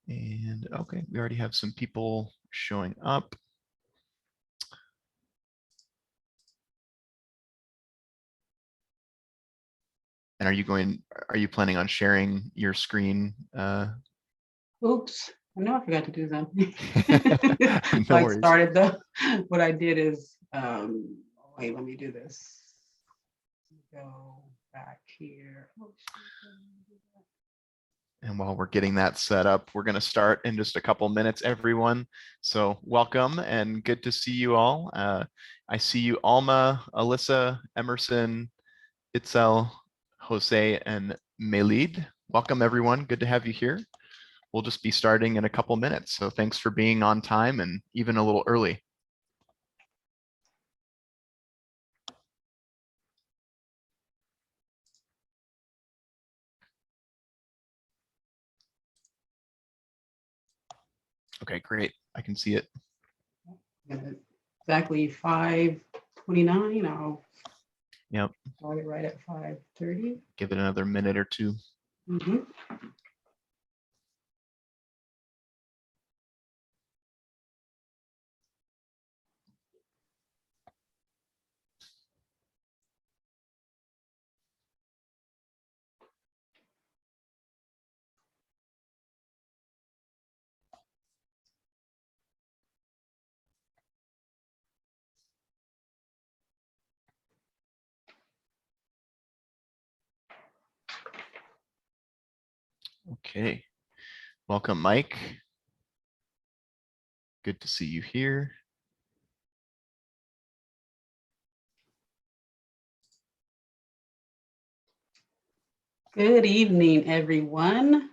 And okay, we already have some people showing up. And are you planning on sharing your screen? Oops, I know I forgot to do something. No I worries. started the, what I did is, wait, let me do this. Go back here. Oh, shoot, And while we're getting that set up, we're going to start in just a couple minutes, everyone. So welcome and good to see you all. I see you, Alma, Alyssa, Emerson, Itzel, Jose, and Melid. Welcome, everyone. Good to have you here. We'll just be starting in a couple minutes. So thanks for being on time and even a little early. Okay, great. I can see it. exactly 5:29. I'll Yep. start it right at 5:30. Give it another minute or two. Mhm. Okay. Welcome, Mike. Good to see you here. Good evening, everyone,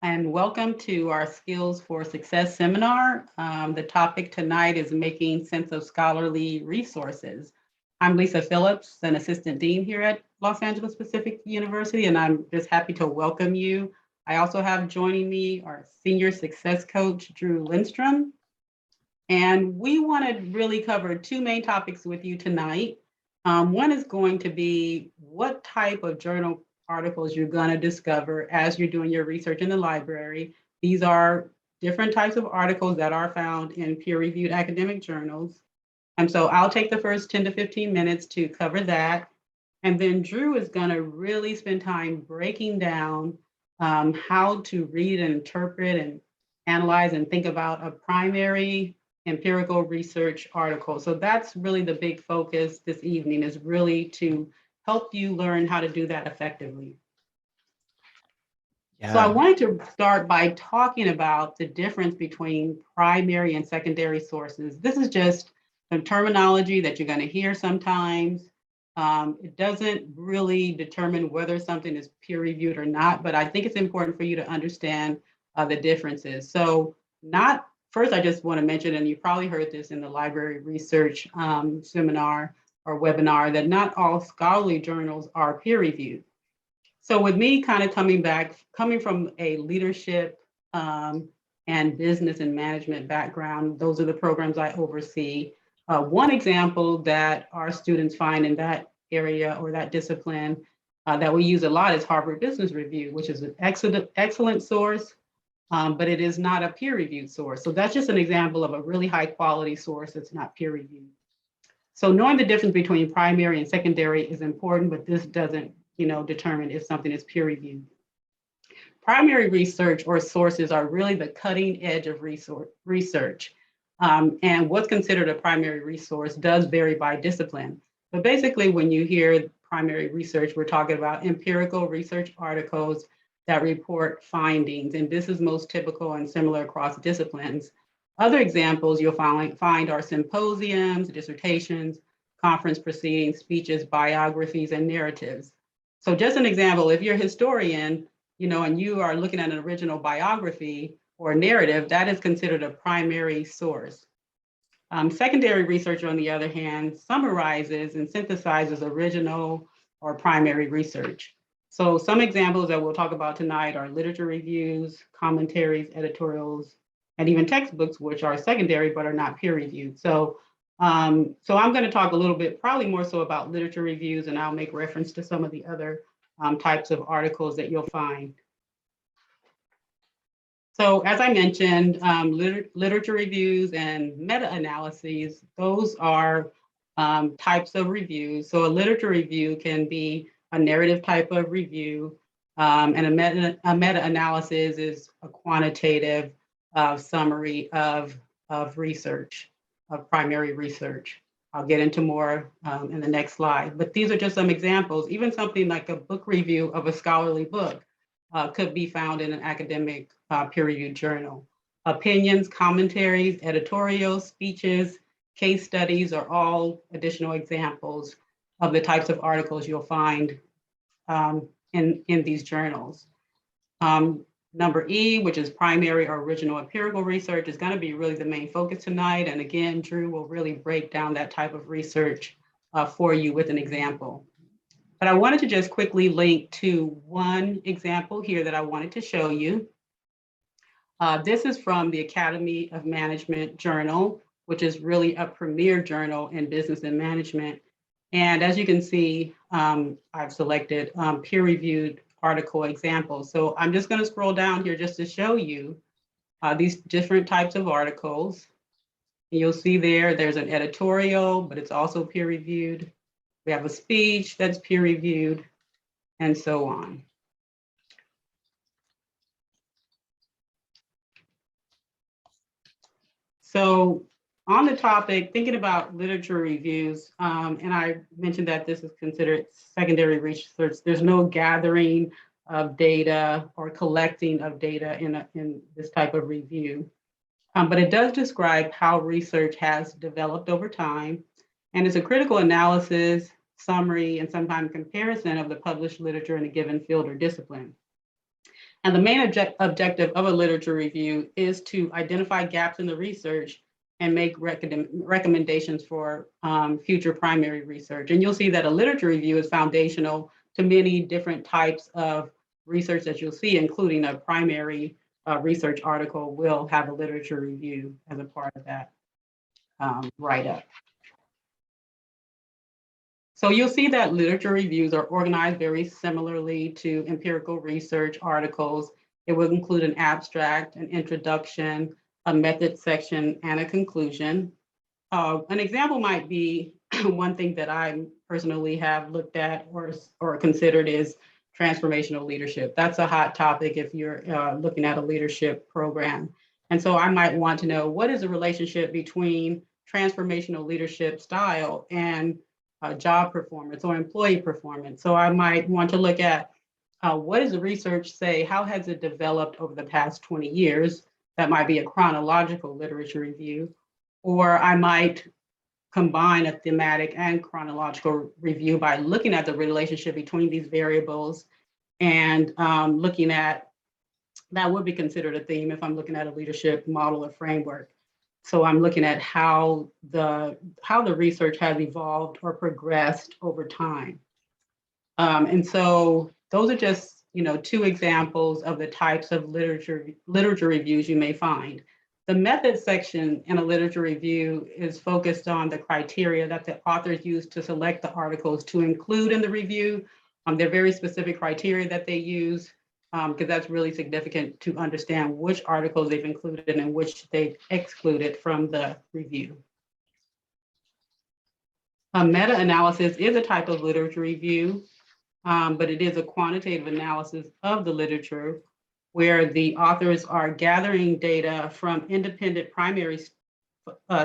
and welcome to our Skills for Success seminar. The topic tonight is making sense of scholarly resources. I'm Lisa Phillips, an assistant dean here at Los Angeles Pacific University, and I'm just happy to welcome you. I also have joining me our senior success coach, Drew Lindstrom. And we want to really cover two main topics with you tonight. One is going to be what type of journal articles you're going to discover as you're doing your research in the library. These are different types of articles that are found in peer-reviewed academic journals. And so I'll take the first 10 to 15 minutes to cover that. And then Drew is going to really spend time breaking down how to read and interpret and analyze and think about a primary empirical research article. So that's really the big focus this evening, is really to help you learn how to do that effectively. So I wanted to start by talking about the difference between primary and secondary sources. This is just some terminology that you're going to hear sometimes. It doesn't really determine whether something is peer reviewed or not, but I think it's important for you to understand the differences. So first, I just want to mention, and you probably heard this in the library research seminar or webinar, that not all scholarly journals are peer reviewed. So with me kind of coming from a leadership and business and management background, those are the programs I oversee. One example that our students find in that area or that discipline that we use a lot is Harvard Business Review, which is an excellent source, but it is not a peer-reviewed source. So that's just an example of a really high quality source that's not peer-reviewed. So knowing the difference between primary and secondary is important, but this doesn't determine if something is peer reviewed. Primary research or sources are really the cutting edge of research. And what's considered a primary resource does vary by discipline. But basically, when you hear primary research, we're talking about empirical research articles that report findings. And this is most typical and similar across disciplines. Other examples you'll find are symposiums, dissertations, conference proceedings, speeches, biographies, and narratives. So just an example, if you're a historian, and you are looking at an original biography or narrative, that is considered a primary source. Secondary research, on the other hand, summarizes and synthesizes original or primary research. So some examples that we'll talk about tonight are literature reviews, commentaries, editorials, and even textbooks, which are secondary but are not peer reviewed. So I'm going to talk a little bit, probably more so about literature reviews, and I'll make reference to some of the other types of articles that you'll find. So as I mentioned, literature reviews and meta-analyses, those are types of reviews. So a literature review can be a narrative type of review, and a meta-analysis is a quantitative summary of research, of primary research. I'll get into more in the next slide, but these are just some examples. Even something like a book review of a scholarly book could be found in an academic peer-reviewed journal. Opinions, commentaries, editorials, speeches, case studies are all additional examples of the types of articles you'll find in these journals. Number E, which is primary or original empirical research, is going to be really the main focus tonight. And again, Drew will really break down that type of research for you with an example. But I wanted to just quickly link to one example here that I wanted to show you. This is from the Academy of Management Journal, which is really a premier journal in business and management. And as you can see, I've selected peer-reviewed article examples. So I'm just going to scroll down here just to show you these different types of articles. And you'll see there's an editorial, but it's also peer-reviewed. We have a speech that's peer-reviewed, and so on. So on the topic, thinking about literature reviews, and I mentioned that this is considered secondary research. There's no gathering of data or collecting of data in this type of review. But it does describe how research has developed over time, and it's a critical analysis, summary, and sometimes comparison of the published literature in a given field or discipline. And the main objective of a literature review is to identify gaps in the research and make recommendations for future primary research. And you'll see that a literature review is foundational to many different types of research that you'll see, including a primary research article will have a literature review as a part of that write-up. So you'll see that literature reviews are organized very similarly to empirical research articles. It will include an abstract, an introduction, a method section, and a conclusion. An example might be one thing that I personally have looked at or considered is transformational leadership. That's a hot topic if you're looking at a leadership program. And so I might want to know, what is the relationship between transformational leadership style and job performance or employee performance? So I might want to look at what does the research say? How has it developed over the past 20 years? That might be a chronological literature review. Or I might combine a thematic and chronological review by looking at the relationship between these variables and looking at, that would be considered a theme if I'm looking at a leadership model or framework. So I'm looking at how the research has evolved or progressed over time. And so those are just, two examples of the types of literature reviews you may find. The method section in a literature review is focused on the criteria that the authors use to select the articles to include in the review. They're very specific criteria that they use, because that's really significant to understand which articles they've included and which they've excluded from the review. A meta-analysis is a type of literature review, but it is a quantitative analysis of the literature where the authors are gathering data from independent primary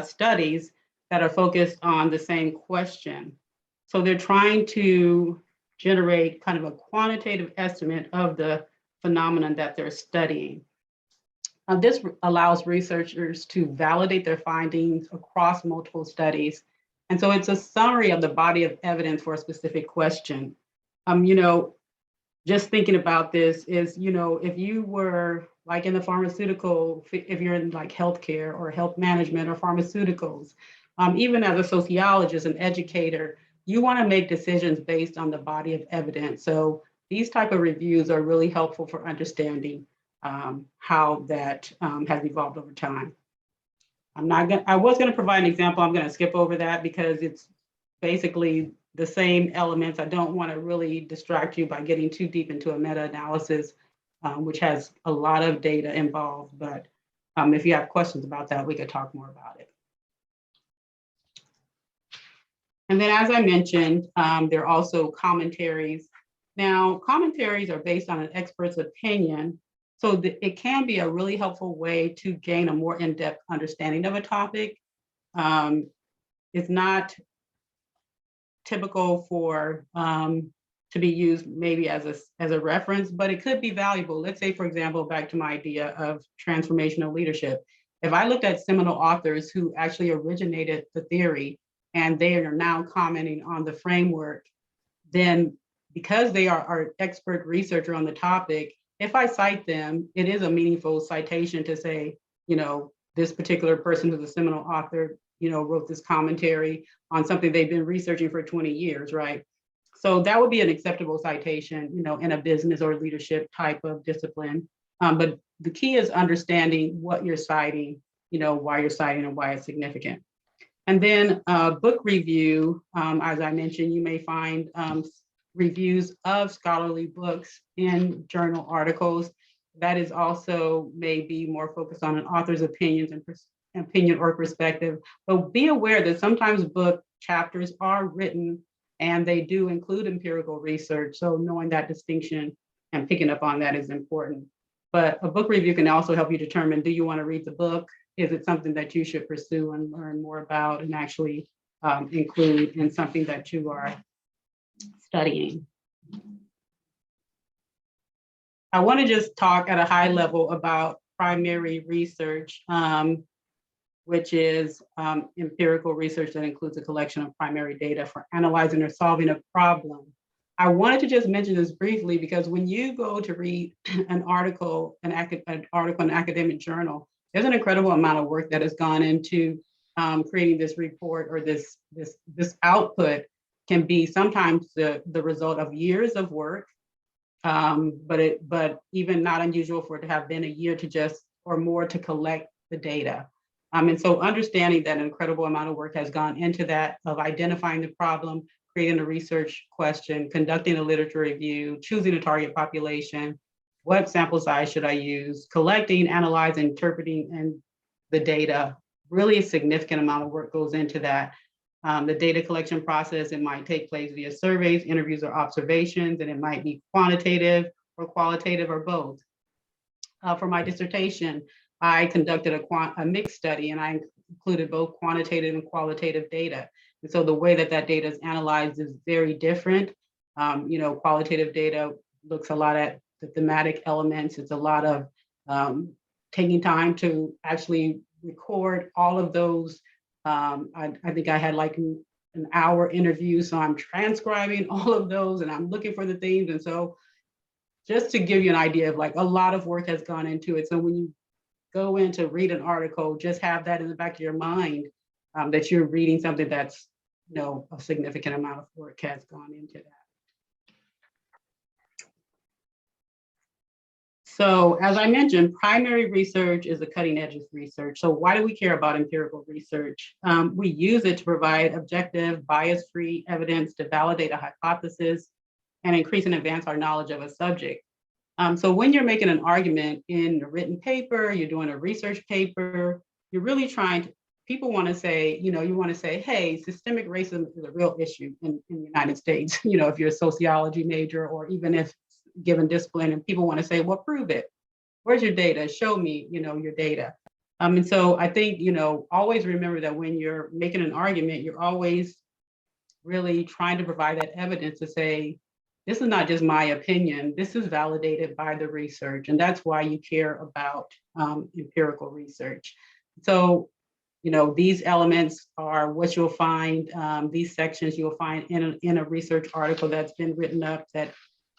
studies that are focused on the same question. So they're trying to generate kind of a quantitative estimate of the phenomenon that they're studying. This allows researchers to validate their findings across multiple studies. And so it's a summary of the body of evidence for a specific question. Just thinking about this is, if you were like in the pharmaceutical, if you're in like healthcare or health management or pharmaceuticals, even as a sociologist and educator, you want to make decisions based on the body of evidence. So these type of reviews are really helpful for understanding how that has evolved over time. I was going to provide an example. I'm going to skip over that because it's basically the same elements. I don't want to really distract you by getting too deep into a meta-analysis which has a lot of data involved. But if you have questions about that, we could talk more about it. And then, as I mentioned, there are also commentaries. Now, commentaries are based on an expert's opinion, so it can be a really helpful way to gain a more in-depth understanding of a topic. It's not typical for to be used maybe as a reference, but it could be valuable. Let's say, for example, back to my idea of transformational leadership. If I looked at seminal authors who actually originated the theory and they are now commenting on the framework, then because they are our expert researcher on the topic, if I cite them, it is a meaningful citation to say, this particular person who's a seminal author, wrote this commentary on something they've been researching for 20 years, right? So that would be an acceptable citation, in a business or leadership type of discipline. But the key is understanding what you're citing, why you're citing and why it's significant. And then book review, as I mentioned, you may find reviews of scholarly books in journal articles. That is also may be more focused on an author's opinions and opinion or perspective. But be aware that sometimes book chapters are written and they do include empirical research. So knowing that distinction and picking up on that is important. But a book review can also help you determine, do you want to read the book? Is it something that you should pursue and learn more about and actually include in something that you are studying? I want to just talk at a high level about primary research, which is empirical research that includes a collection of primary data for analyzing or solving a problem. I wanted to just mention this briefly because when you go to read an article in an academic journal, there's an incredible amount of work that has gone into creating this report or this output. Can be sometimes the result of years of work, but even not unusual for it to have been a year to just or more to collect the data. And so understanding that an incredible amount of work has gone into that, of identifying the problem, creating a research question, conducting a literature review, choosing a target population, what sample size should I use, collecting, analyzing, interpreting, and the data. Really a significant amount of work goes into that. The data collection process, it might take place via surveys, interviews, or observations, and it might be quantitative or qualitative or both. For my dissertation, I conducted a mixed study and I included both quantitative and qualitative data. And so the way that data is analyzed is very different. Qualitative data looks a lot at the thematic elements. It's a lot of taking time to actually record all of those. I think I had like an hour interview, so I'm transcribing all of those and I'm looking for the themes. And so just to give you an idea of like a lot of work has gone into it. So when you go in to read an article, just have that in the back of your mind that you're reading something that's, a significant amount of work has gone into that. So as I mentioned, primary research is the cutting edge of research. So why do we care about empirical research? We use it to provide objective, bias-free evidence to validate a hypothesis and increase and advance our knowledge of a subject. So when you're making an argument in a written paper, you're doing a research paper, you're really trying to, people want to say, you want to say, hey, systemic racism is a real issue in the United States, if you're a sociology major or even if given discipline, and people want to say, well, prove it. Where's your data? Show me, your data. And so I think, always remember that when you're making an argument, you're always really trying to provide that evidence to say, this is not just my opinion, this is validated by the research. And that's why you care about empirical research. So, these elements are what you'll find, these sections you'll find in a research article that's been written up that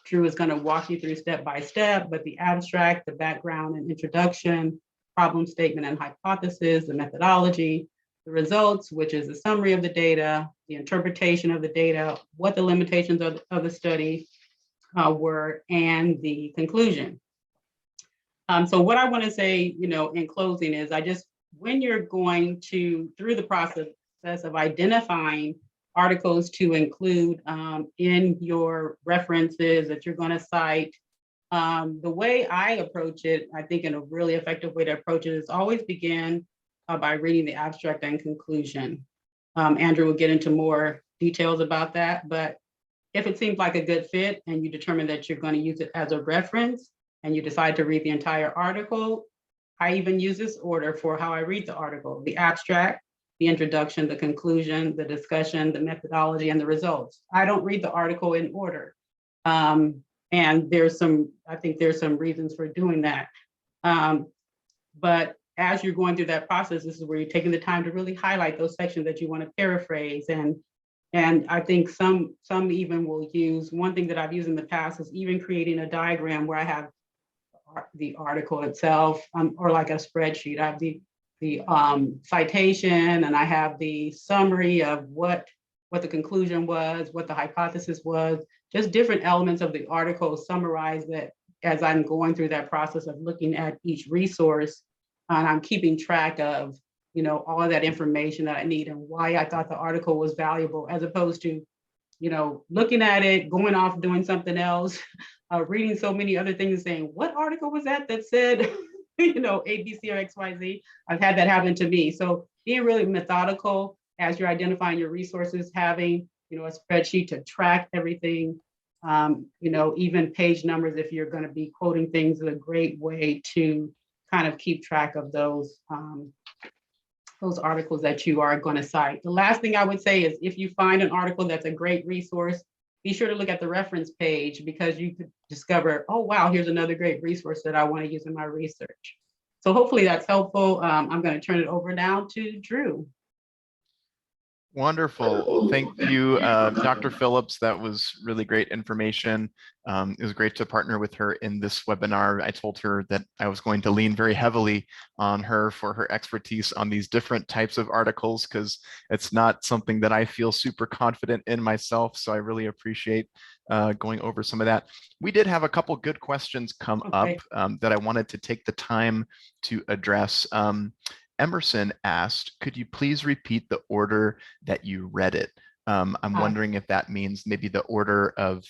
Drew is going to walk you through step by step, but the abstract, the background and introduction, problem statement and hypothesis, the methodology, the results, which is a summary of the data, the interpretation of the data, what the limitations of the study were, and the conclusion. So what I want to say, in closing is when you're going through the process of identifying articles to include in your references that you're going to cite, The way I approach it, I think in a really effective way to approach it is always begin by reading the abstract and conclusion. Andrew will get into more details about that, but if it seems like a good fit and you determine that you're going to use it as a reference and you decide to read the entire article, I even use this order for how I read the article: the abstract, the introduction, the conclusion, the discussion, the methodology, and the results. I don't read the article in order. And I think there's some reasons for doing that. But as you're going through that process, this is where you're taking the time to really highlight those sections that you want to paraphrase. And I think some even will use, one thing that I've used in the past is even creating a diagram where I have the article itself, or like a spreadsheet. I have the citation, and I have the summary of what the conclusion was, what the hypothesis was, just different elements of the article summarized that as I'm going through that process of looking at each resource, and I'm keeping track of, all of that information that I need and why I thought the article was valuable, as opposed to, looking at it, going off doing something else, reading so many other things, saying, what article was that said, A, B, C, or X, Y, Z. I've had that happen to me. So being really methodical as you're identifying your resources, having, a spreadsheet to track everything, even page numbers, if you're going to be quoting things, is a great way to kind of keep track of those articles that you are going to cite. The last thing I would say is, if you find an article that's a great resource, be sure to look at the reference page, because you could discover, oh, wow, here's another great resource that I want to use in my research. So hopefully that's helpful. I'm going to turn it over now to Drew. Wonderful. Thank you, Dr. Phillips. That was really great information. It was great to partner with her in this webinar. I told her that I was going to lean very heavily on her for her expertise on these different types of articles, because it's not something that I feel super confident in myself. So I really appreciate going over some of that. We did have a couple good questions come up that I wanted to take the time to address. Emerson asked, could you please repeat the order that you read it? I'm wondering if that means maybe the order of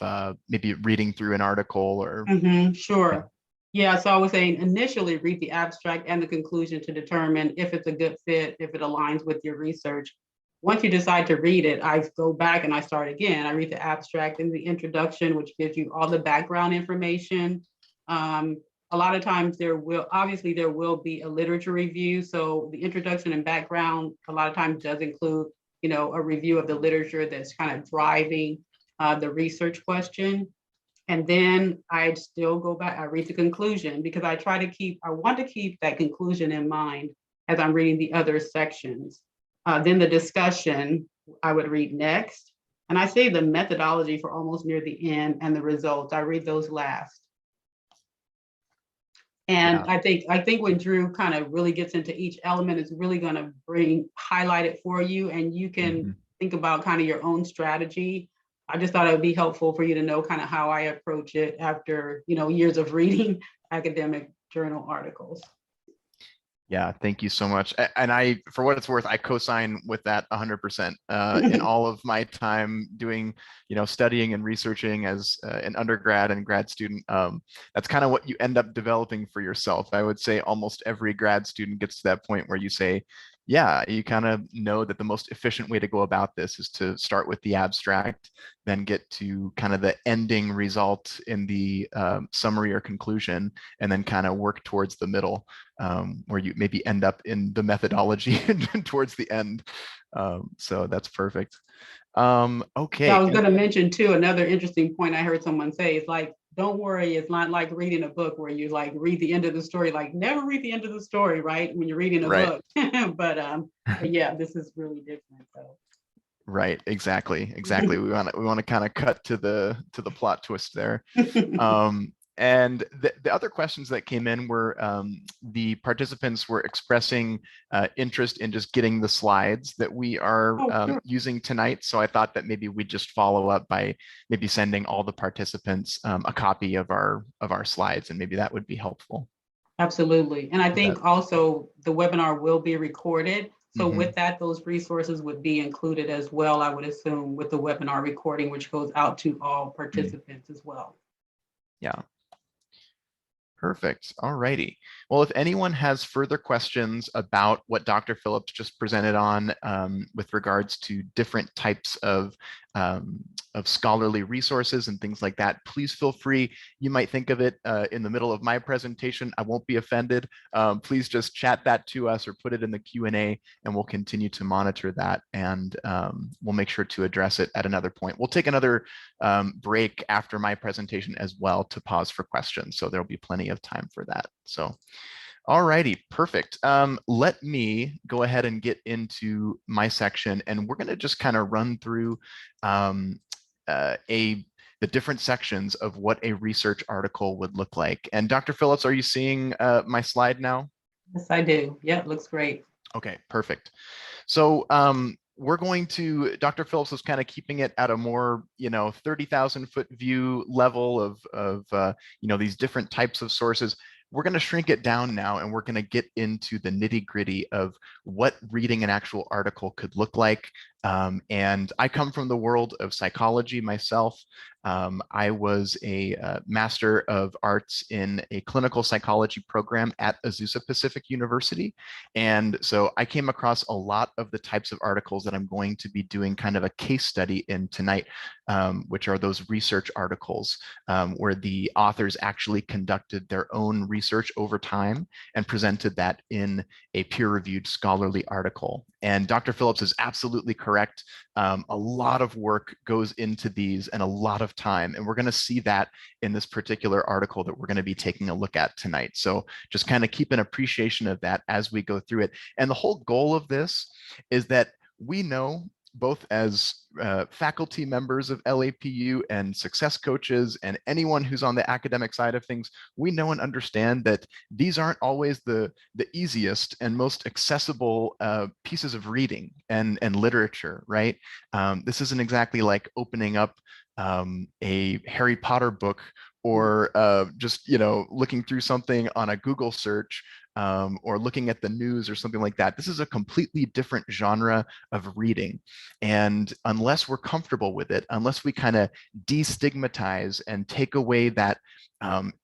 maybe reading through an article or. Sure. Yeah, so I was saying initially read the abstract and the conclusion to determine if it's a good fit, if it aligns with your research. Once you decide to read it, I go back and I start again. I read the abstract and the introduction, which gives you all the background information. A lot of times there will be a literature review. So the introduction and background a lot of times does include, a review of the literature that's kind of driving the research question. And then I still go back, I read the conclusion, because I want to keep that conclusion in mind as I'm reading the other sections. Then the discussion I would read next. And I say the methodology for almost near the end, and the results, I read those last. And I think when Drew kind of really gets into each element, it's really going to highlight it for you, and you can think about kind of your own strategy. I just thought it would be helpful for you to know kind of how I approach it after, years of reading academic journal articles. Yeah, thank you so much. And I, for what it's worth, I co-sign with that 100%. In all of my time doing, studying and researching as an undergrad and grad student, that's kind of what you end up developing for yourself. I would say almost every grad student gets to that point where you say, yeah, you kind of know that the most efficient way to go about this is to start with the abstract, then get to kind of the ending result in the summary or conclusion, and then kind of work towards the middle, where you maybe end up in the methodology towards the end. So that's perfect. Okay. I was going to mention too, another interesting point I heard someone say is like, don't worry, it's not like reading a book where you like read the end of the story, like never read the end of the story, right? When you're reading a book. but yeah, this is really different. So. Right, exactly. We want to kind of cut to the plot twist there. And the other questions that came in were the participants were expressing interest in just getting the slides that we are using tonight. So I thought that maybe we'd just follow up by maybe sending all the participants a copy of our slides, and maybe that would be helpful. Absolutely. And I think also the webinar will be recorded. So with that, those resources would be included as well, I would assume, with the webinar recording, which goes out to all participants as well. Yeah. Perfect. All righty. Well, if anyone has further questions about what Dr. Phillips just presented on with regards to different types um, of scholarly resources and things like that, please feel free. You might think of it in the middle of my presentation. I won't be offended. Please just chat that to us or put it in the Q&A, and we'll continue to monitor that, and we'll make sure to address it at another point. We'll take another break after my presentation as well to pause for questions. So there'll be plenty of time for that. So, all righty, perfect. Let me go ahead and get into my section, and we're going to just kind of run through um, the different sections of what a research article would look like. And Dr. Phillips, are you seeing my slide now? Yes, I do. Yep, looks great. Okay, perfect. So we're going to, Dr. Phillips was kind of keeping it at a more, 30,000 foot view level of these different types of sources. We're going to shrink it down now, and we're going to get into the nitty gritty of what reading an actual article could look like. And I come from the world of psychology myself. I was a Master of Arts in a clinical psychology program at Azusa Pacific University. And so I came across a lot of the types of articles that I'm going to be doing kind of a case study in tonight, which are those research articles where the authors actually conducted their own research over time and presented that in a peer-reviewed scholarly article. And Dr. Phillips is absolutely correct. A lot of work goes into these and a lot of time. And we're going to see that in this particular article that we're going to be taking a look at tonight. So just kind of keep an appreciation of that as we go through it. And the whole goal of this is that we know, both as faculty members of LAPU and success coaches and anyone who's on the academic side of things, we know and understand that these aren't always the easiest and most accessible pieces of reading and literature, right? This isn't exactly like opening up a Harry Potter book or just looking through something on a Google search or looking at the news or something like that. This is a completely different genre of reading. And unless we're comfortable with it, unless we kind of destigmatize and take away that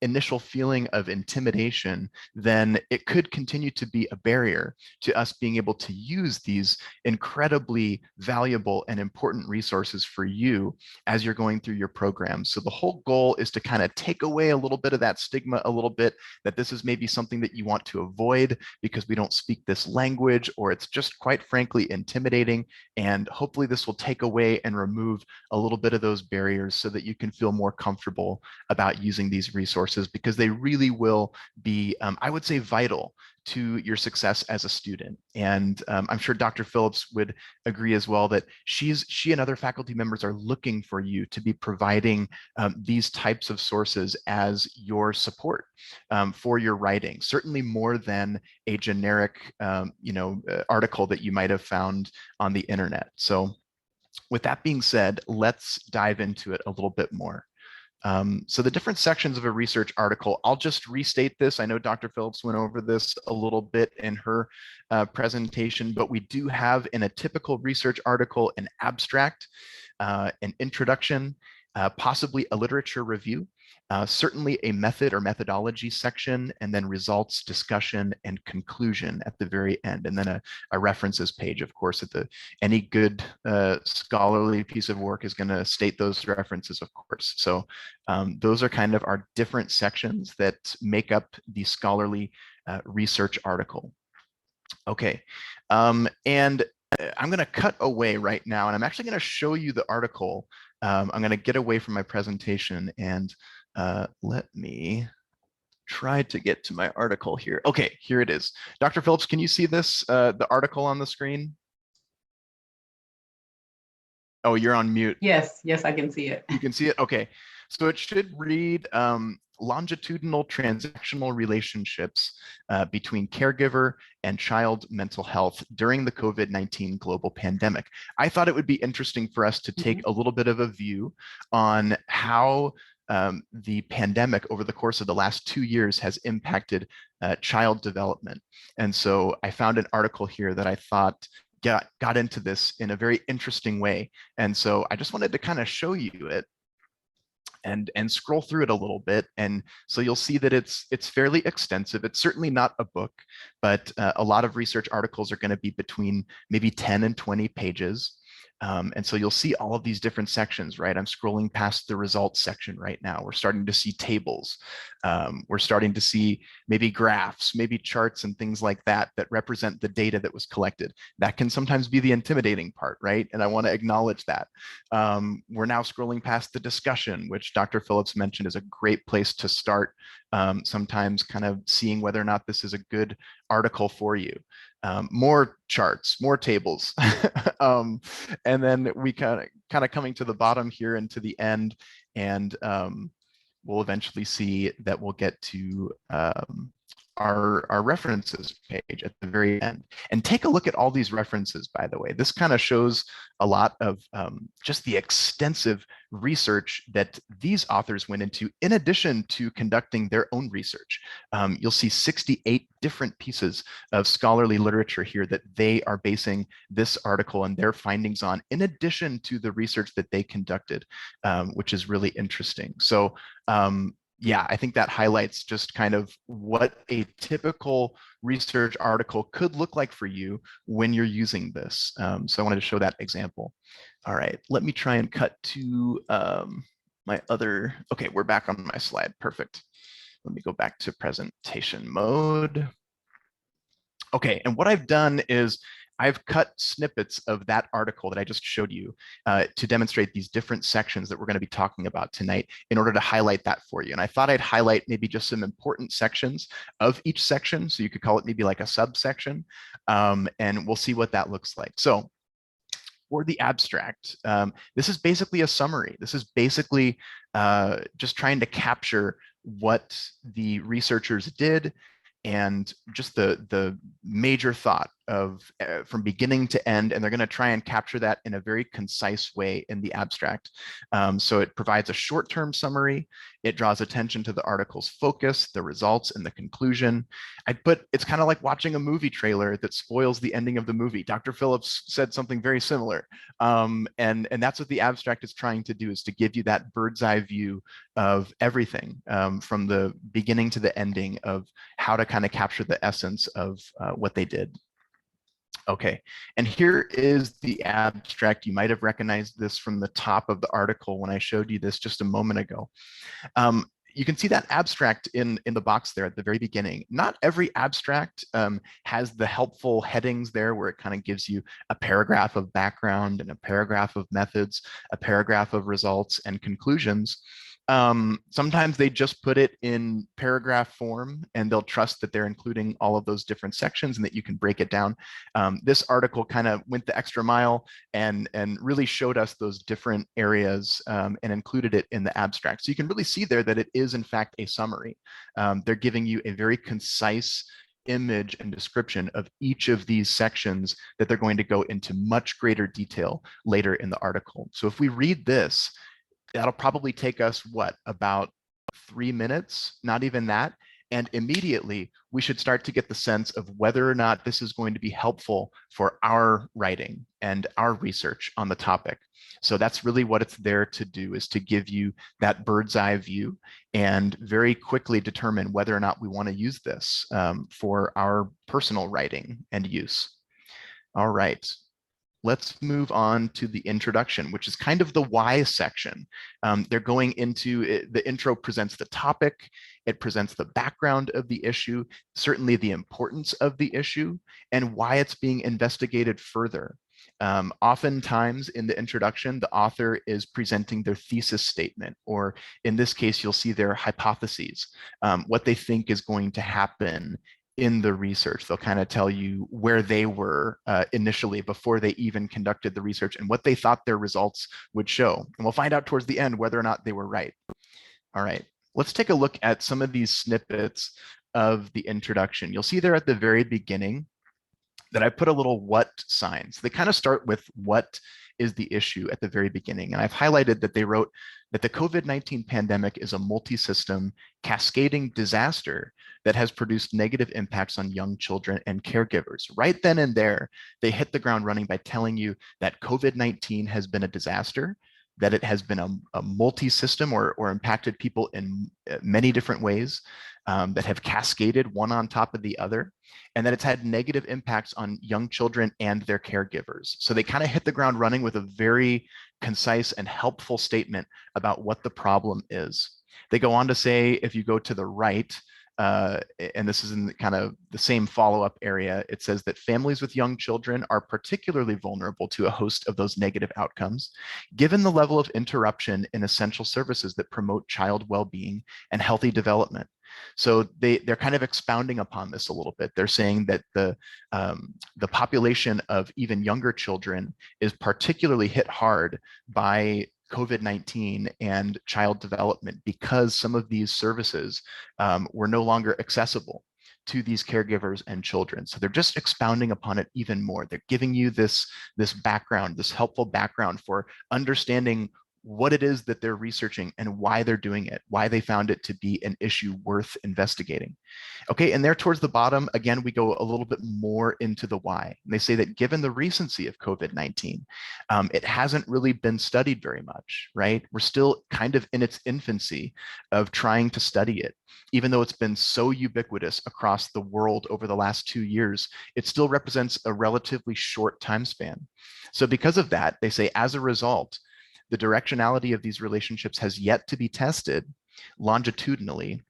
initial feeling of intimidation, then it could continue to be a barrier to us being able to use these incredibly valuable and important resources for you as you're going through your program. So the whole goal is to kind of take away a little bit of that stigma, a little bit that this is maybe something that you want to avoid because we don't speak this language, or it's just quite frankly intimidating. And hopefully this will take away and remove a little bit of those barriers so that you can feel more comfortable about using these resources, because they really will be, I would say, vital to your success as a student. And I'm sure Dr. Phillips would agree as well that she and other faculty members are looking for you to be providing these types of sources as your support for your writing, certainly more than a generic article that you might have found on the internet. So with that being said, let's dive into it a little bit more. So the different sections of a research article, I'll just restate this. I know Dr. Phillips went over this a little bit in her presentation, but we do have in a typical research article an abstract, an introduction, possibly a literature review, certainly a method or methodology section, and then results, discussion, and conclusion at the very end. And then a references page, of course, any good scholarly piece of work is going to state those references, of course. So those are kind of our different sections that make up the scholarly research article. Okay, and I'm going to cut away right now, and I'm actually going to show you the article. I'm going to get away from my presentation and let me try to get to my article here. Okay, here it is. Dr. Phillips, can you see this, the article on the screen? Oh, you're on mute. Yes, I can see it. You can see it? Okay. So it should read longitudinal transactional relationships between caregiver and child mental health during the COVID-19 global pandemic. I thought it would be interesting for us to take a little bit of a view on how the pandemic over the course of the last 2 years has impacted child development. And so I found an article here that I thought got into this in a very interesting way. And so I just wanted to kind of show you it. and scroll through it a little bit. And so you'll see that it's fairly extensive. It's certainly not a book, but a lot of research articles are going to be between maybe 10 and 20 pages. And so you'll see all of these different sections, right? I'm scrolling past the results section right now. We're starting to see tables. We're starting to see maybe graphs, maybe charts and things like that that represent the data that was collected. That can sometimes be the intimidating part, right? And I want to acknowledge that. We're now scrolling past the discussion, which Dr. Phillips mentioned is a great place to start, sometimes kind of seeing whether or not this is a good article for you. More charts, more tables. And then we kind of coming to the bottom here and to the end, and we'll eventually see that we'll get to our references page at the very end. And take a look at all these references, by the way. This kind of shows a lot of just the extensive research that these authors went into in addition to conducting their own research. You'll see 68 different pieces of scholarly literature here that they are basing this article and their findings on, in addition to the research that they conducted, which is really interesting. So yeah, I think that highlights just kind of what a typical research article could look like for you when you're using this. So I wanted to show that example. All right, let me try and cut to my other, okay, we're back on my slide, perfect. Let me go back to presentation mode. Okay, and what I've done is I've cut snippets of that article that I just showed you to demonstrate these different sections that we're going to be talking about tonight in order to highlight that for you. And I thought I'd highlight maybe just some important sections of each section. So you could call it maybe like a subsection, and we'll see what that looks like. So for the abstract, this is basically a summary. This is basically just trying to capture what the researchers did and just the major thought of from beginning to end, and they're going to try and capture that in a very concise way in the abstract. So it provides a short-term summary. It draws attention to the article's focus, the results, and the conclusion. It's kind of like watching a movie trailer that spoils the ending of the movie. Dr. Phillips said something very similar, and that's what the abstract is trying to do, is to give you that bird's eye view of everything, from the beginning to the ending, of how to kind of capture the essence of what they did. Okay, and here is the abstract. You might have recognized this from the top of the article when I showed you this just a moment ago. You can see that abstract in the box there at the very beginning. Not every abstract has the helpful headings there where it kind of gives you a paragraph of background and a paragraph of methods, a paragraph of results and conclusions. Sometimes they just put it in paragraph form, and they'll trust that they're including all of those different sections and that you can break it down. This article kind of went the extra mile and really showed us those different areas, and included it in the abstract. So you can really see there that it is in fact a summary. They're giving you a very concise image and description of each of these sections that they're going to go into much greater detail later in the article. So if we read this, that'll probably take us, what, about 3 minutes, not even that. And immediately we should start to get the sense of whether or not this is going to be helpful for our writing and our research on the topic. So that's really what it's there to do, is to give you that bird's eye view and very quickly determine whether or not we want to use this for our personal writing and use. All right. Let's move on to the introduction, which is kind of the why section. They're going into it, the intro presents the topic, it presents the background of the issue, certainly the importance of the issue, and why it's being investigated further. Oftentimes in the introduction, the author is presenting their thesis statement, or in this case, you'll see their hypotheses, what they think is going to happen in the research. They'll kind of tell you where they were initially before they even conducted the research and what they thought their results would show. And we'll find out towards the end whether or not they were right. All right, let's take a look at some of these snippets of the introduction. You'll see there at the very beginning that I put a little what sign. So they kind of start with what is the issue at the very beginning. And I've highlighted that they wrote that the COVID-19 pandemic is a multi-system cascading disaster that has produced negative impacts on young children and caregivers. Right then and there, they hit the ground running by telling you that COVID-19 has been a disaster, that it has been a multi-system or impacted people in many different ways that have cascaded one on top of the other, and that it's had negative impacts on young children and their caregivers. So they kind of hit the ground running with a very concise and helpful statement about what the problem is. They go on to say, if you go to the right, and this is in kind of the same follow-up area, it says that families with young children are particularly vulnerable to a host of those negative outcomes, given the level of interruption in essential services that promote child well-being and healthy development. So they're kind of expounding upon this a little bit. They're saying that the population of even younger children is particularly hit hard by COVID-19 and child development because some of these services were no longer accessible to these caregivers and children. So they're just expounding upon it even more. They're giving you this background, this helpful background for understanding what it is that they're researching and why they're doing it, why they found it to be an issue worth investigating. Okay, and there towards the bottom, again, we go a little bit more into the why. And they say that given the recency of COVID-19, it hasn't really been studied very much, right? We're still kind of in its infancy of trying to study it. Even though it's been so ubiquitous across the world over the last 2 years, it still represents a relatively short time span. So because of that, they say, as a result, the directionality of these relationships has yet to be tested longitudinally,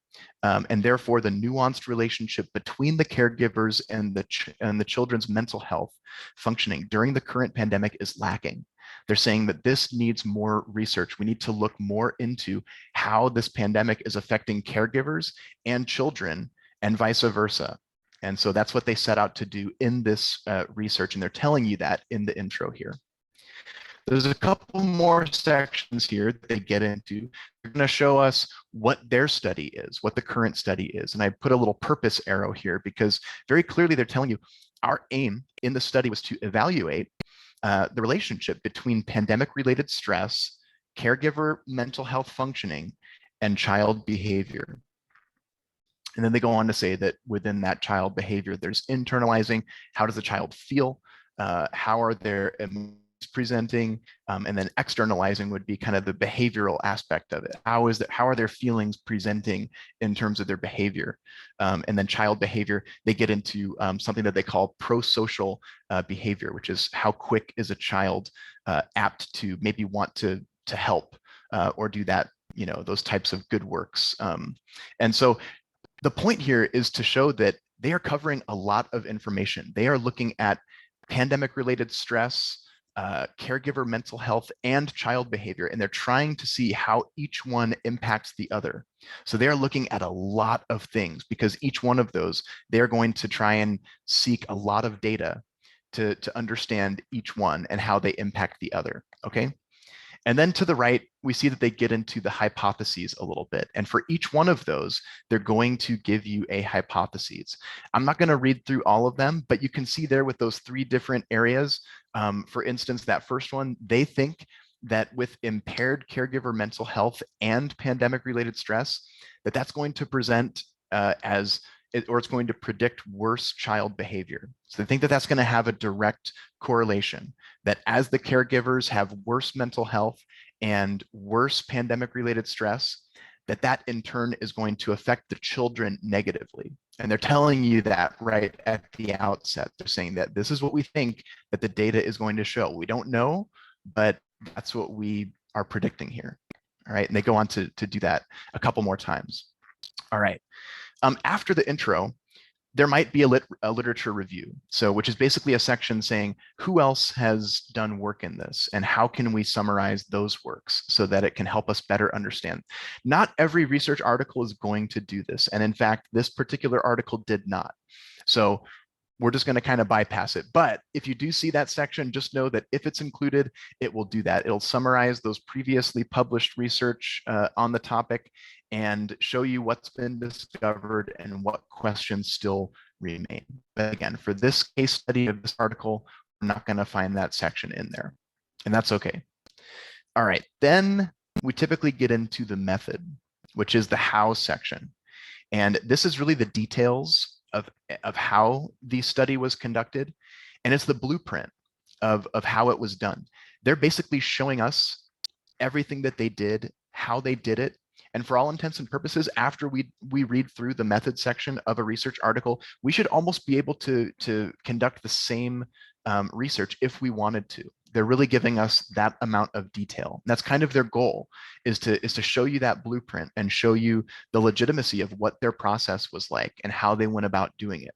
and therefore the nuanced relationship between the caregivers and the children's mental health functioning during the current pandemic is lacking. They're saying that this needs more research. We need to look more into how this pandemic is affecting caregivers and children and vice versa. And so that's what they set out to do in this research, and they're telling you that in the intro here. There's a couple more sections here that they get into. They're going to show us what their study is, what the current study is. And I put a little purpose arrow here because very clearly they're telling you our aim in the study was to evaluate the relationship between pandemic-related stress, caregiver mental health functioning, and child behavior. And then they go on to say that within that child behavior, there's internalizing. How does the child feel? How are their emotions presenting? And then externalizing would be kind of the behavioral aspect of it. How are their feelings presenting in terms of their behavior? And then child behavior, they get into something that they call pro-social behavior, which is how quick is a child apt to maybe want to help or do that, those types of good works. And so the point here is to show that they are covering a lot of information. They are looking at pandemic-related stress, caregiver mental health, and child behavior, and they're trying to see how each one impacts the other. So they're looking at a lot of things because each one of those, they're going to try and seek a lot of data to understand each one and how they impact the other, okay? And then to the right, we see that they get into the hypotheses a little bit. And for each one of those, they're going to give you a hypothesis. I'm not going to read through all of them, but you can see there with those 3 different areas. For instance, that first one, they think that with impaired caregiver mental health and pandemic-related stress, that's going to present it's going to predict worse child behavior. So they think that that's going to have a direct correlation, that as the caregivers have worse mental health and worse pandemic-related stress, that in turn is going to affect the children negatively. And they're telling you that right at the outset. They're saying that this is what we think that the data is going to show. We don't know, but that's what we are predicting here. All right, and they go on to do that a couple more times. All right. After the intro, there might be a literature review, which is basically a section saying who else has done work in this and how can we summarize those works so that it can help us better understand. Not every research article is going to do this, and in fact, this particular article did not. So we're just going to kind of bypass it. But if you do see that section, just know that if it's included, it will do that. It'll summarize those previously published research on the topic and show you what's been discovered and what questions still remain. But again, for this case study of this article, we're not going to find that section in there, and that's okay. All right, then we typically get into the method, which is the how section. And this is really the details of how the study was conducted. And it's the blueprint of how it was done. They're basically showing us everything that they did, how they did it. And for all intents and purposes, after we read through the method section of a research article, we should almost be able to conduct the same research if we wanted to. They're really giving us that amount of detail. And that's kind of their goal, is to show you that blueprint and show you the legitimacy of what their process was like and how they went about doing it.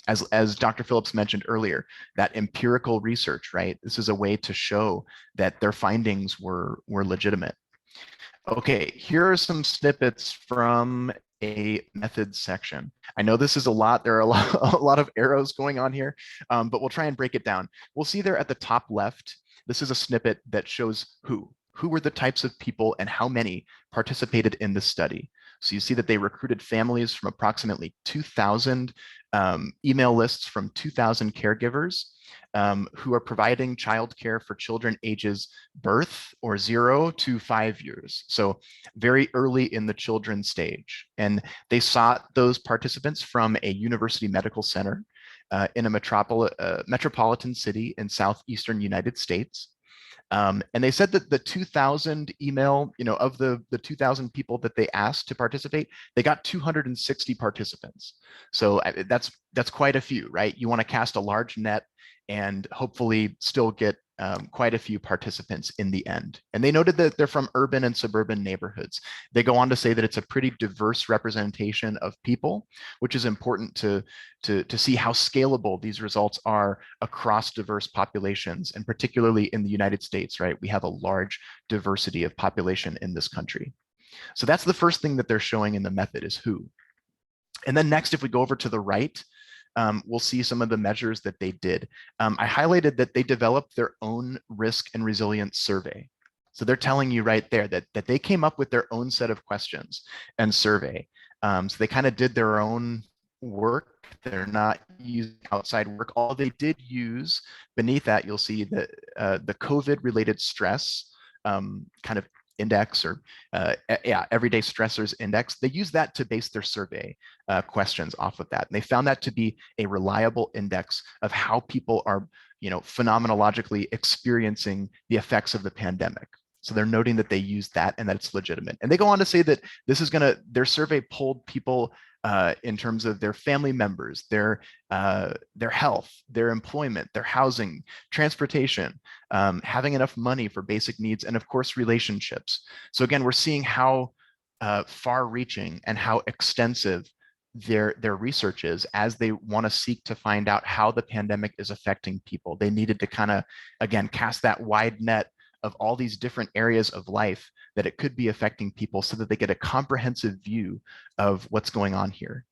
As Dr. Phillips mentioned earlier, that empirical research, right? This is a way to show that their findings were legitimate. Okay, here are some snippets from a methods section. I know this is a lot. There are a lot of arrows going on here, but we'll try and break it down. We'll see there at the top left, this is a snippet that shows who were the types of people and how many participated in the study. So you see that they recruited families from approximately 2,000 email lists from 2,000 caregivers who are providing childcare for children ages birth or 0 to 5 years. So very early in the children's stage. And they sought those participants from a university medical center in a metropolitan city in southeastern United States. And they said that the 2,000 email, of the 2,000 people that they asked to participate, they got 260 participants. So that's quite a few, right? You want to cast a large net and hopefully still get quite a few participants in the end. And they noted that they're from urban and suburban neighborhoods. They go on to say that it's a pretty diverse representation of people, which is important to see how scalable these results are across diverse populations, and particularly in the United States, right? We have a large diversity of population in this country. So that's the first thing that they're showing in the method, is who. And then next, if we go over to the right, we'll see some of the measures that they did. I highlighted that they developed their own risk and resilience survey. So they're telling you right there that they came up with their own set of questions and survey. So they kind of did their own work. They're not using outside work. All they did use, beneath that, you'll see that the COVID-related stress kind of index, or everyday stressors index. They use that to base their survey questions off of that. And they found that to be a reliable index of how people are, phenomenologically experiencing the effects of the pandemic. So they're noting that they use that and that it's legitimate. And they go on to say that this is their survey polled people in terms of their family members, their health, their employment, their housing, transportation, having enough money for basic needs, and of course, relationships. So again, we're seeing how far-reaching and how extensive their research is, as they want to seek to find out how the pandemic is affecting people. They needed to kind of, again, cast that wide net of all these different areas of life that it could be affecting people, so that they get a comprehensive view of what's going on here.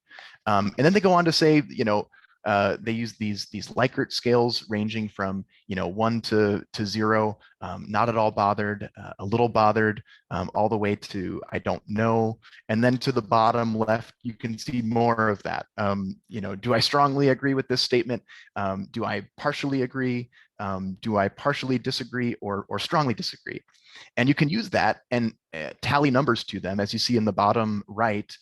And then they go on to say, they use these Likert scales ranging from 1 to 0, not at all bothered, a little bothered, all the way to I don't know. And then to the bottom left, you can see more of that. Do I strongly agree with this statement? Do I partially agree? Do I partially disagree or strongly disagree? And you can use that and tally numbers to them, as you see in the bottom right.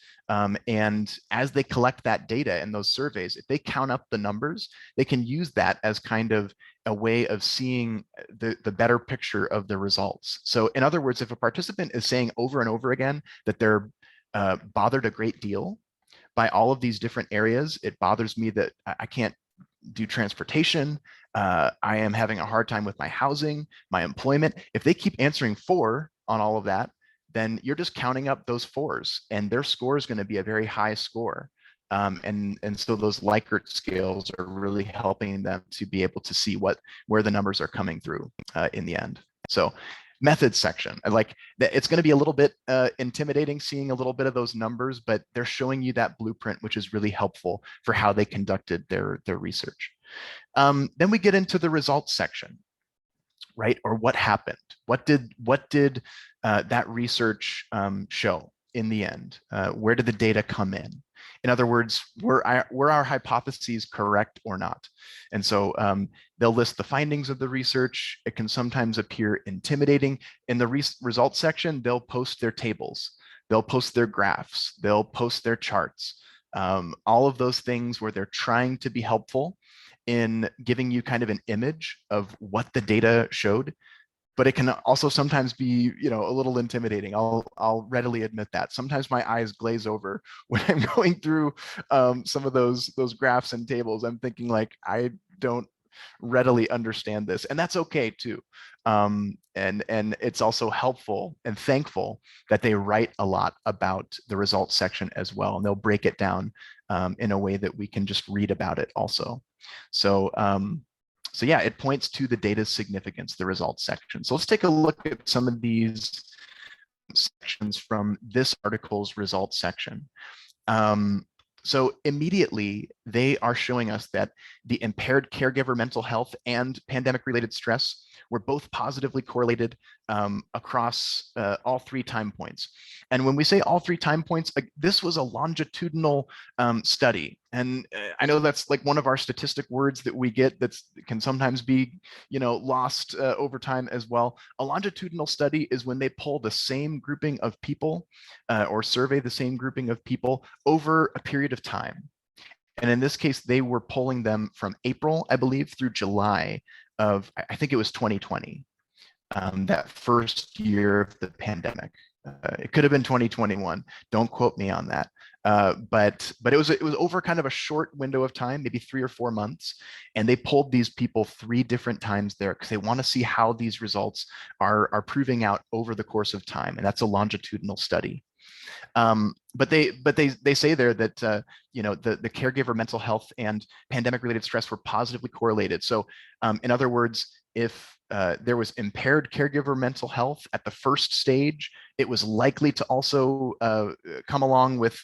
And as they collect that data and those surveys, if they count up the numbers, they can use that as kind of a way of seeing the better picture of the results. So in other words, if a participant is saying over and over again that they're bothered a great deal by all of these different areas, it bothers me that I can't do transportation, I am having a hard time with my housing, my employment. If they keep answering 4 on all of that, then you're just counting up those 4s, and their score is going to be a very high score. And so those Likert scales are really helping them to be able to see where the numbers are coming through in the end. So methods section, like that, it's going to be a little bit intimidating seeing a little bit of those numbers, but they're showing you that blueprint, which is really helpful for how they conducted their research. Then we get into the results section, right? Or what happened? What did that research show in the end? Where did the data come in? In other words, were our hypotheses correct or not? And so they'll list the findings of the research. It can sometimes appear intimidating. In the results section, they'll post their tables, they'll post their graphs, they'll post their charts, all of those things where they're trying to be helpful in giving you kind of an image of what the data showed. but it can also sometimes be, a little intimidating. I'll readily admit that. Sometimes my eyes glaze over when I'm going through some of those graphs and tables. I'm thinking like, I don't readily understand this, and that's okay too. And it's also helpful and thankful that they write a lot about the results section as well, and they'll break it down in a way that we can just read about it also. So yeah, it points to the data's significance, the results section. So let's take a look at some of these sections from this article's results section. So immediately, they are showing us that the impaired caregiver mental health and pandemic-related stress were both positively correlated across all 3 time points. And when we say all 3 time points, this was a longitudinal study. And I know that's like one of our statistic words that we get that can sometimes be, lost over time as well. A longitudinal study is when they pull the same grouping of people or survey the same grouping of people over a period of time. And in this case, they were polling them from April, I believe, through July of, I think it was 2020, that first year of the pandemic. It could have been 2021. Don't quote me on that. But it was over kind of a short window of time, maybe 3 or 4 months, and they polled these people 3 different times there because they want to see how these results are proving out over the course of time, and that's a longitudinal study. But they say there that the caregiver mental health and pandemic related stress were positively correlated. So in other words, if there was impaired caregiver mental health at the first stage, it was likely to also come along with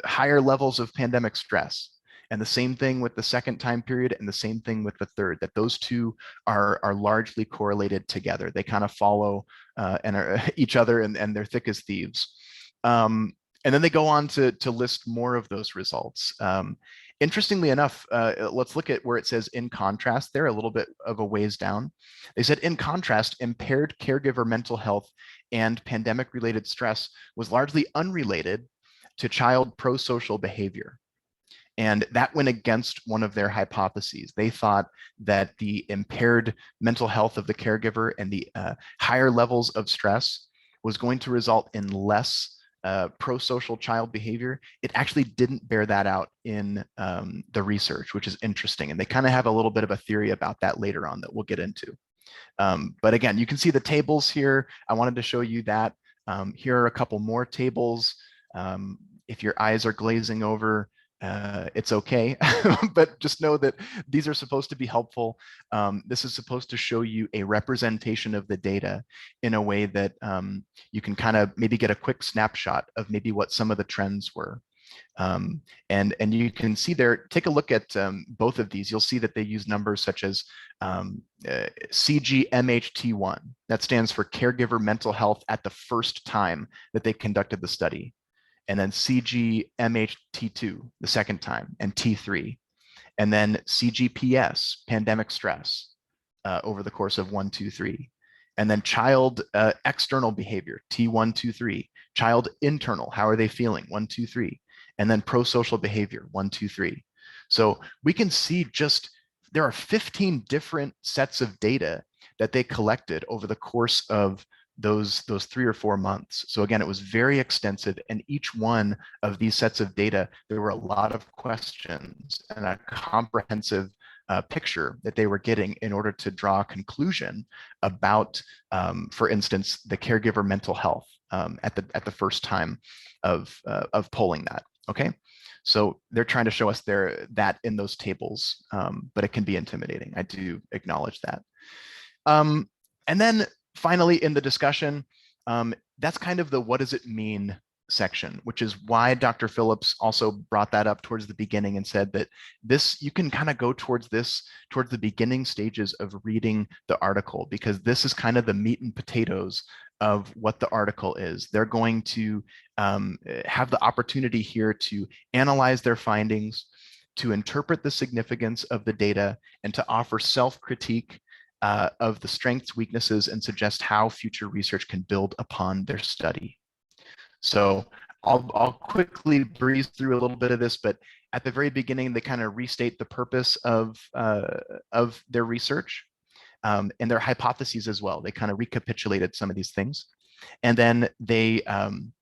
higher levels of pandemic stress. And the same thing with the second time period, and the same thing with the third, that those two are largely correlated together. They kind of follow and are each other, and they're thick as thieves. And then they go on to list more of those results. Interestingly enough, let's look at where it says in contrast there, a little bit of a ways down. They said, in contrast, impaired caregiver mental health and pandemic related stress was largely unrelated to child pro-social behavior. And that went against one of their hypotheses. They thought that the impaired mental health of the caregiver and the higher levels of stress was going to result in less pro-social child behavior. It actually didn't bear that out in the research, which is interesting. And they kind of have a little bit of a theory about that later on that we'll get into. But again, you can see the tables here. I wanted to show you that. Here are a couple more tables. If your eyes are glazing over, it's okay, but just know that these are supposed to be helpful. This is supposed to show you a representation of the data in a way that you can kind of maybe get a quick snapshot of maybe what some of the trends were. And you can see there, take a look at both of these. You'll see that they use numbers such as CGMHT1. That stands for Caregiver Mental Health at the first time that they conducted the study. And then CGMHT2 the second time, and T3. And then CGPS, pandemic stress, over the course of 1, 2, 3. And then child external behavior, T1, 2, 3. Child internal, how are they feeling, 1, 2, 3. And then pro-social behavior, 1, 2, 3. So we can see just, there are 15 different sets of data that they collected over the course of those 3 or 4 months. So again, it was very extensive, and each one of these sets of data, there were a lot of questions and a comprehensive picture that they were getting in order to draw a conclusion about, for instance, the caregiver mental health at the first time of polling that. Okay, so they're trying to show us that in those tables, but it can be intimidating. I do acknowledge that. And then finally, in the discussion, that's kind of the what does it mean section, which is why Dr. Phillips also brought that up towards the beginning and said that this, you can kind of go towards the beginning stages of reading the article, because this is kind of the meat and potatoes of what the article is. They're going to have the opportunity here to analyze their findings, to interpret the significance of the data, and to offer self-critique of the strengths, weaknesses, and suggest how future research can build upon their study. So I'll quickly breeze through a little bit of this, but at the very beginning, they kind of restate the purpose of their research. and their hypotheses as well. They kind of recapitulated some of these things. And then they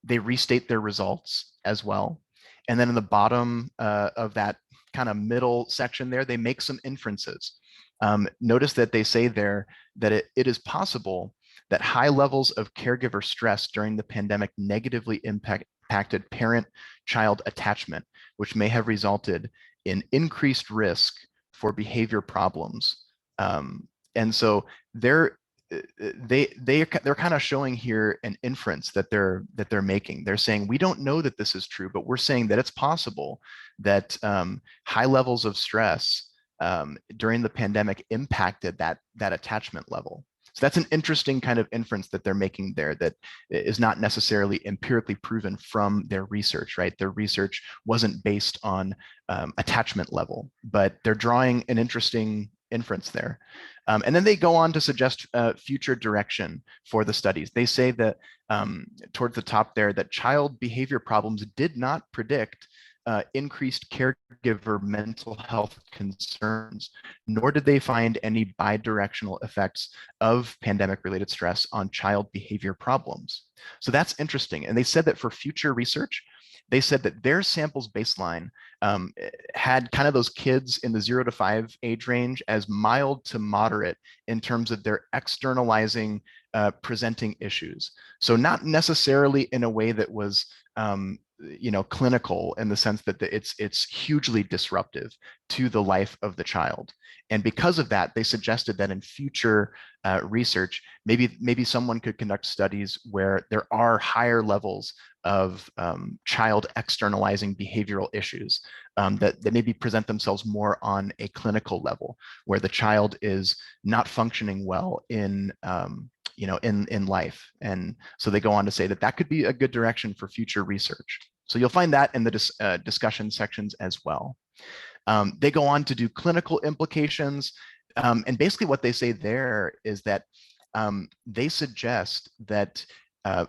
restate their results as well. And then in the bottom of that kind of middle section there, they make some inferences. Notice that they say there that it is possible that high levels of caregiver stress during the pandemic negatively impacted parent-child attachment, which may have resulted in increased risk for behavior problems. And so they're kind of showing here an inference that they're making. They're saying we don't know that this is true, but we're saying that it's possible that high levels of stress during the pandemic impacted that attachment level. So that's an interesting kind of inference that they're making there that is not necessarily empirically proven from their research, right? Their research wasn't based on attachment level, but they're drawing an interesting inference there. And then they go on to suggest future direction for the studies. They say that towards the top there, that child behavior problems did not predict increased caregiver mental health concerns, nor did they find any bidirectional effects of pandemic-related stress on child behavior problems. So that's interesting. And they said that for future research, they said that their samples baseline had kind of those kids in the 0 to 5 age range as mild to moderate in terms of their externalizing presenting issues. So not necessarily in a way that was clinical in the sense that it's hugely disruptive to the life of the child. And because of that, they suggested that in future research, maybe someone could conduct studies where there are higher levels of child externalizing behavioral issues that maybe present themselves more on a clinical level, where the child is not functioning well in life. And so they go on to say that could be a good direction for future research. So you'll find that in the discussion sections as well. They go on to do clinical implications. And basically what they say there is that they suggest that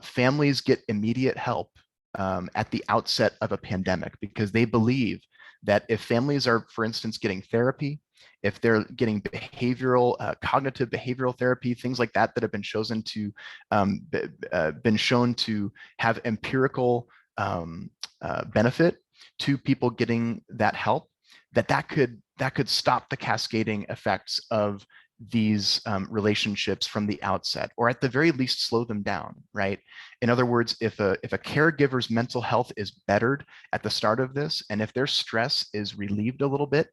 families get immediate help at the outset of a pandemic, because they believe that if families are, for instance, getting therapy, if they're getting cognitive behavioral therapy, things like that have been shown to have empirical benefit to people getting that help, that could stop the cascading effects of these relationships from the outset, or at the very least slow them down, right? In other words, if a caregiver's mental health is bettered at the start of this, and if their stress is relieved a little bit,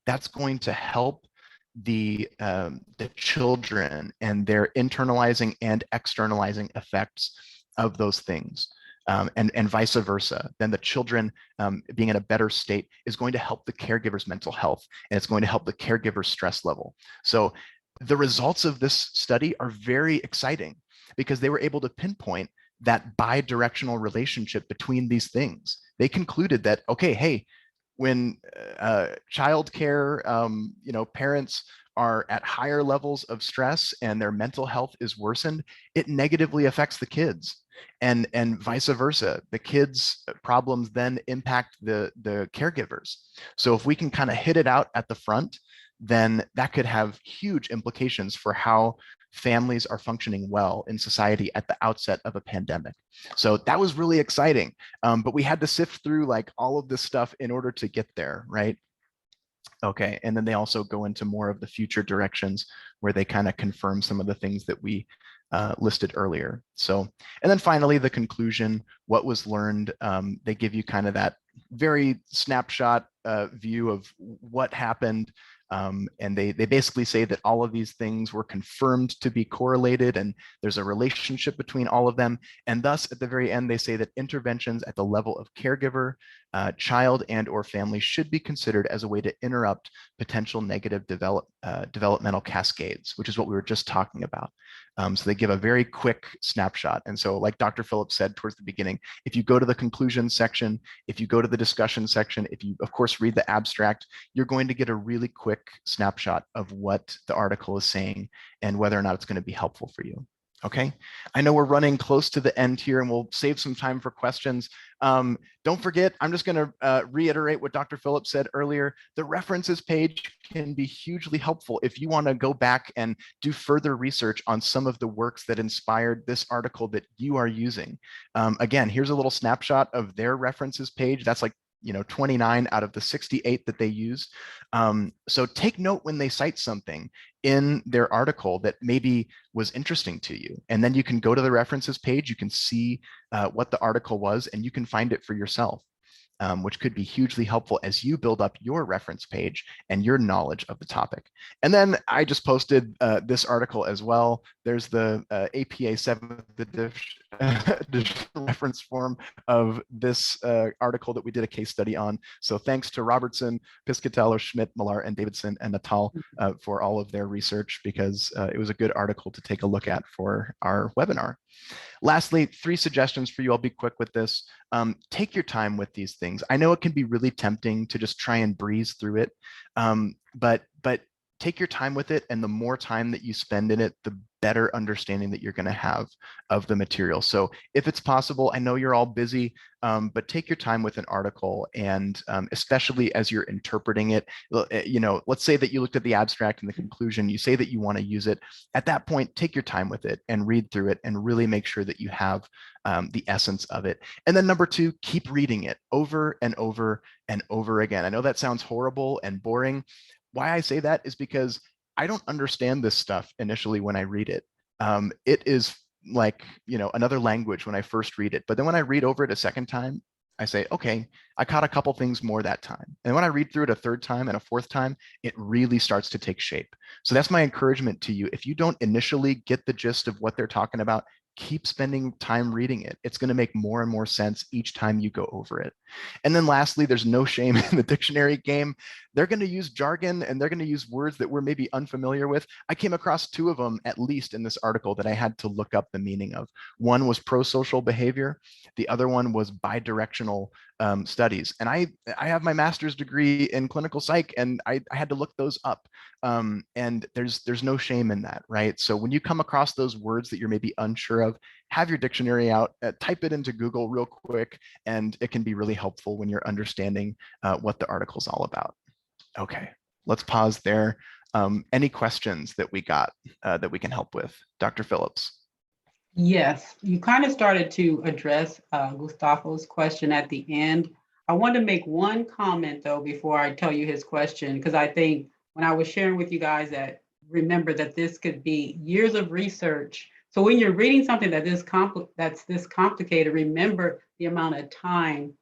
that's going to help the children and their internalizing and externalizing effects of those things. And vice versa. Then the children being in a better state is going to help the caregiver's mental health, and it's going to help the caregiver's stress level. So the results of this study are very exciting, because they were able to pinpoint that bi-directional relationship between these things. They concluded that, okay, hey, when childcare, parents are at higher levels of stress and their mental health is worsened, it negatively affects the kids. And vice versa. The kids' problems then impact the caregivers. So if we can kind of hit it out at the front, then that could have huge implications for how families are functioning well in society at the outset of a pandemic. So that was really exciting. But we had to sift through like all of this stuff in order to get there, right? Okay, and then they also go into more of the future directions where they kind of confirm some of the things that we listed earlier. So, and then finally, the conclusion, what was learned, they give you kind of that very snapshot view of what happened. And they basically say that all of these things were confirmed to be correlated, and there's a relationship between all of them. And thus, at the very end, they say that interventions at the level of caregiver, child, and or family should be considered as a way to interrupt potential negative developmental cascades, which is what we were just talking about. So they give a very quick snapshot. And so like Dr. Phillips said towards the beginning, if you go to the conclusion section, if you go to the discussion section, if you, of course, read the abstract, you're going to get a really quick snapshot of what the article is saying and whether or not it's going to be helpful for you. Okay, I know we're running close to the end here and we'll save some time for questions. Don't forget, I'm just going to reiterate what Dr. Phillips said earlier. The references page can be hugely helpful if you want to go back and do further research on some of the works that inspired this article that you are using. Again, here's a little snapshot of their references page. That's like 29 out of the 68 that they use. So take note when they cite something in their article that maybe was interesting to you. And then you can go to the references page, you can see what the article was, and you can find it for yourself. Which could be hugely helpful as you build up your reference page and your knowledge of the topic. And then I just posted this article as well. There's the APA 7th edition reference form of this article that we did a case study on. So thanks to Robertson, Piscatello, Schmidt, Millar, and Davidson, and Natal for all of their research, because it was a good article to take a look at for our webinar. Lastly, 3 suggestions for you. I'll be quick with this. Take your time with these things. I know it can be really tempting to just try and breeze through it, but take your time with it, and the more time that you spend in it, the better understanding that you're going to have of the material. So if it's possible, I know you're all busy, but take your time with an article, and especially as you're interpreting it, let's say that you looked at the abstract and the conclusion, you say that you want to use it. At that point, take your time with it and read through it and really make sure that you have the essence of it. And then number 2, keep reading it over and over and over again. I know that sounds horrible and boring. Why I say that is because I don't understand this stuff initially when I read it. It is like, another language when I first read it. But then when I read over it a second time, I say, okay, I caught a couple things more that time. And when I read through it a third time and a fourth time, it really starts to take shape. So that's my encouragement to you. If you don't initially get the gist of what they're talking about, keep spending time reading it. It's going to make more and more sense each time you go over it. And then lastly, there's no shame in the dictionary game. They're going to use jargon and they're going to use words that we're maybe unfamiliar with. I came across 2 of them, at least in this article, that I had to look up the meaning of. One was pro-social behavior. The other one was bidirectional studies. And I have my master's degree in clinical psych, and I had to look those up. And there's no shame in that, right? So when you come across those words that you're maybe unsure of, have your dictionary out, type it into Google real quick, and it can be really helpful when you're understanding what the article's all about. Okay, let's pause there. Any questions that we got that we can help with? Dr. Phillips. Yes, you kind of started to address Gustavo's question at the end. I want to make one comment though before I tell you his question, because I think when I was sharing with you guys that remember that this could be years of research. So when you're reading something that's this complicated, remember the amount of time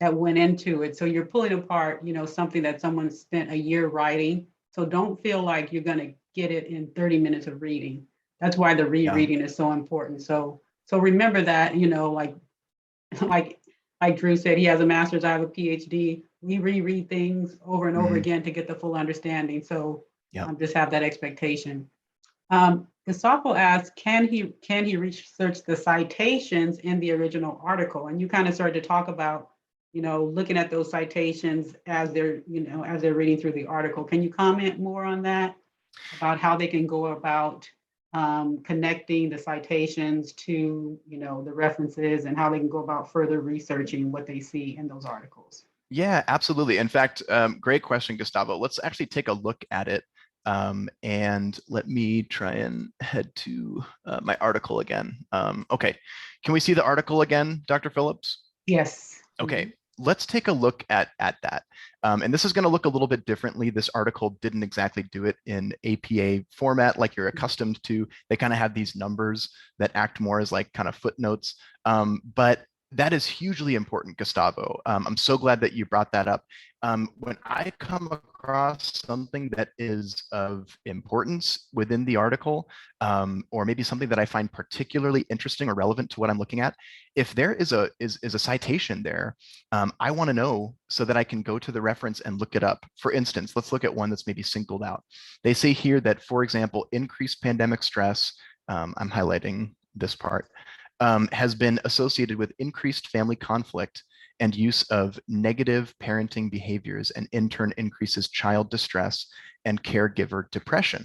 that went into it. So you're pulling apart, something that someone spent a year writing. So don't feel like you're going to get it in 30 minutes of reading. That's why the rereading is so important. So remember that, like Drew said, he has a master's, I have a PhD. We reread things over and over again to get the full understanding. So just have that expectation. Gustavo asks, can he research the citations in the original article? And you kind of started to talk about, looking at those citations as they're reading through the article. Can you comment more on that, about how they can go about connecting the citations to, the references, and how they can go about further researching what they see in those articles? Yeah, absolutely. In fact, great question, Gustavo. Let's actually take a look at it. And let me try and head to my article again. Okay, can we see the article again, Dr. Phillips? Yes. Okay, let's take a look at that. And this is going to look a little bit differently. This article didn't exactly do it in APA format like you're accustomed to. They kind of have these numbers that act more as like kind of footnotes. But that is hugely important, Gustavo. I'm so glad that you brought that up. When I come across something that is of importance within the article, or maybe something that I find particularly interesting or relevant to what I'm looking at, if there is a citation there, I want to know so that I can go to the reference and look it up. For instance, let's look at one that's maybe singled out. They say here that, for example, increased pandemic stress, I'm highlighting this part, has been associated with increased family conflict and use of negative parenting behaviors, and in turn increases child distress and caregiver depression.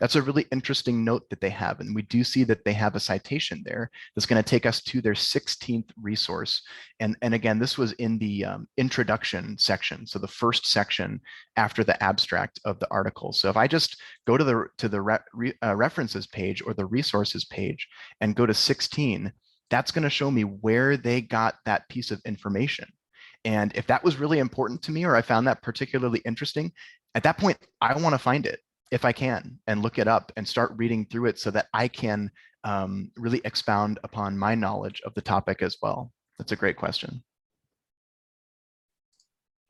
That's a really interesting note that they have. And we do see that they have a citation there that's going to take us to their 16th resource. And again, this was in the introduction section. So the first section after the abstract of the article. So if I just go to the references page or the resources page and go to 16, that's going to show me where they got that piece of information. And if that was really important to me, or I found that particularly interesting, at that point, I want to find it if I can and look it up and start reading through it so that I can really expound upon my knowledge of the topic as well. That's a great question.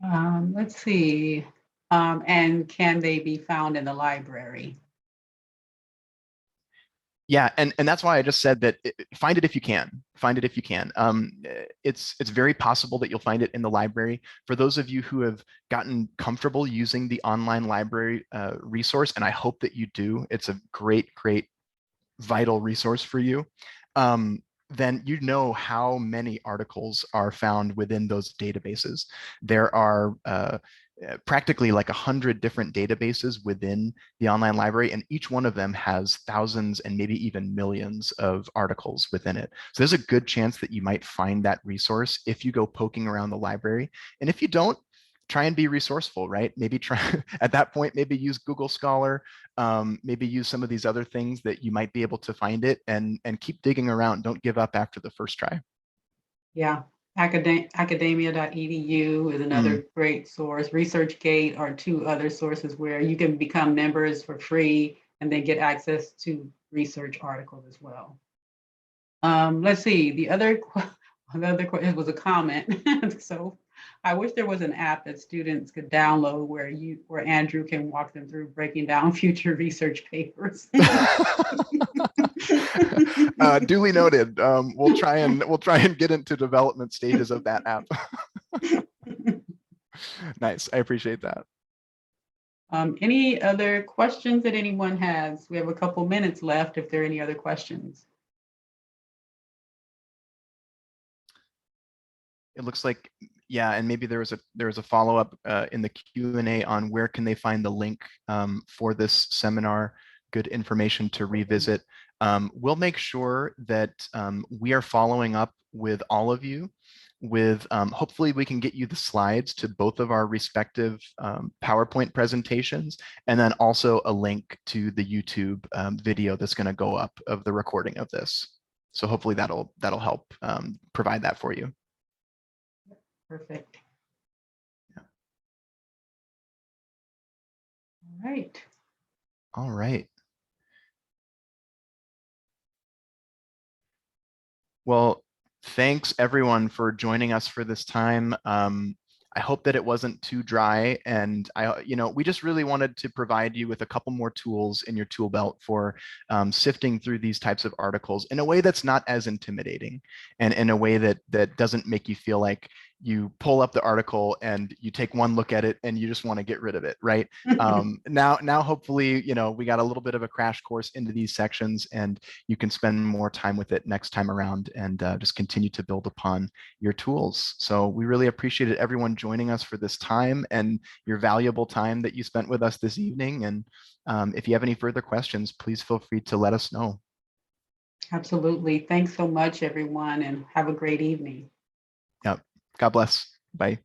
Let's see. And can they be found in the library? Yeah, and that's why I just said that find it if you can. Find it if you can. It's very possible that you'll find it in the library. For those of you who have gotten comfortable using the online library resource, and I hope that you do, it's a great, vital resource for you. Then you know how many articles are found within those databases. There are practically like 100 different databases within the online library, and each one of them has thousands and maybe even millions of articles within it. So there's a good chance that you might find that resource if you go poking around the library. And if you don't, try and be resourceful, right? Maybe try at that point, maybe use Google Scholar, maybe use some of these other things that you might be able to find it, and keep digging around. Don't give up after the first try. Yeah, academia.edu is another great source. ResearchGate are two other sources where you can become members for free and then get access to research articles as well. Let's see, the other it was a comment. So I wish there was an app that students could download where Andrew can walk them through breaking down future research papers. Duly noted. We'll try and get into development stages of that app. Nice. I appreciate that. Any other questions that anyone has? We have a couple minutes left if there are any other questions. It looks like, yeah, and maybe there was a follow-up in the Q&A on where can they find the link for this seminar. Good information to revisit. We'll make sure that we are following up with all of you with hopefully we can get you the slides to both of our respective PowerPoint presentations, and then also a link to the YouTube video that's going to go up of the recording of this. So hopefully that'll help provide that for you. Perfect. Yeah. All right. All right. Well, thanks everyone for joining us for this time. I hope that it wasn't too dry, and we just really wanted to provide you with a couple more tools in your tool belt for sifting through these types of articles in a way that's not as intimidating, and in a way that doesn't make you feel like you pull up the article and you take one look at it and you just want to get rid of it, right? Now, hopefully, we got a little bit of a crash course into these sections, and you can spend more time with it next time around, and just continue to build upon your tools. So we really appreciated everyone joining us for this time and your valuable time that you spent with us this evening. And if you have any further questions, please feel free to let us know. Absolutely. Thanks so much, everyone, and have a great evening. Yep. God bless. Bye.